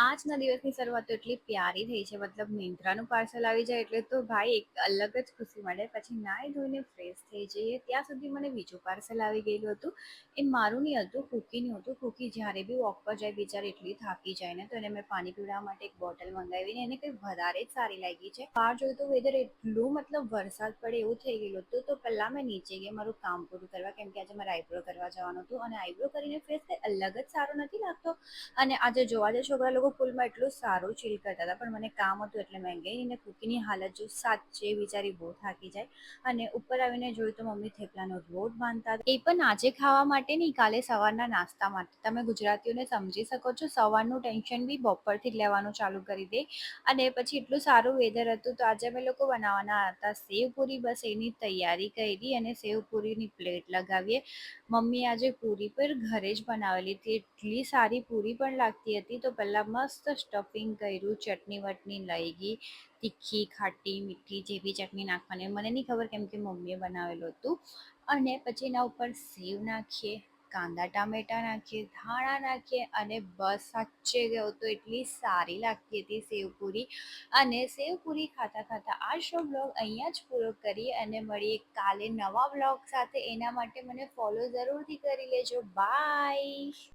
આજના દિવસની શરૂઆત તો એટલી પ્યારી થઈ છે. મતલબ મિંત્રાનું પાર્સલ આવી જાય એટલે તો ભાઈ એક અલગ જ ખુશી મળે. પછી નાહી ધોઈને ફ્રેશ થઈ જઈએ ત્યાં સુધી મને બીજું પાર્સલ આવી ગયેલું હતું. એ મારું નહીં હતું, કૂકીનું હતું. કૂકી જ્યારે બી વોક પર જાય બિચારી એટલી થાકી જાય ને, તો એને મેં પાણી પીવડાવવા માટે એક બોટલ મંગાવીને એને કંઈ વધારે જ સારી લાગી છે. બહાર જોયું તો વેધર એટલું મતલબ વરસાદ પડે એવું થઈ ગયેલું હતું. તો પહેલાં મેં નીચે ગઈ મારું કામ પૂરું કરવા, કેમ કે આજે મારે આઈબ્રો કરવા જવાનું હતું અને આઈબ્રો કરીને ફેસ કંઈ અલગ જ સારો નથી લાગતો. અને આજે જોવા જઈએ છોકરા લોકો પુલમાં એટલું સારું ચીલ કરતા હતા, પણ મને કામ હતું એટલે મેં ગઈ. અને કૂકીની હાલત જો સાચે બિચારી બહુ થાકી જાય. અને ઉપર આવીને જોયું તો મમ્મી થેપલાનો લોટ બાંધતા હતા. એ પણ આજે ખાવા માટે નહીં, કાલે સવારના નાસ્તા માટે. તમે ગુજરાતીઓને સમજી શકો છો, સવારનું ટેન્શન બી બપોરથી જ લેવાનું ચાલુ કરી દે. અને પછી એટલું સારું વેધર હતું તો આજે અમે લોકો બનાવવાના હતા સેવપુરી. બસ એની તૈયારી કરી અને સેવપુરીની પ્લેટ લગાવીએ. મમ્મી આજે પૂરી પર ઘરે જ બનાવેલી હતી, એટલી સારી પૂરી પણ લાગતી હતી. તો પહેલાં મસ્ત સ્ટફિંગ કર્યું, ચટણી વટણી લઈ ગઈ, તીખી ખાટી મીઠી જે બી ચટણી નાખવાની મને નહીં ખબર, કેમ કે મમ્મીએ બનાવેલું હતું. અને પછી એના ઉપર સેવ નાખીએ, કાંદા ટામેટા નાખીએ, ધાણા નાખીએ અને બસ સાચે ગયો તો એટલી સારી લાગતી હતી સેવપુરી. અને સેવપુરી ખાતા ખાતા આજનો બ્લોગ અહીંયા જ પૂરો કરીએ અને મળીએ કાલે નવા બ્લોગ સાથે. એના માટે મને ફોલો જરૂરથી કરી લેજો. બાય.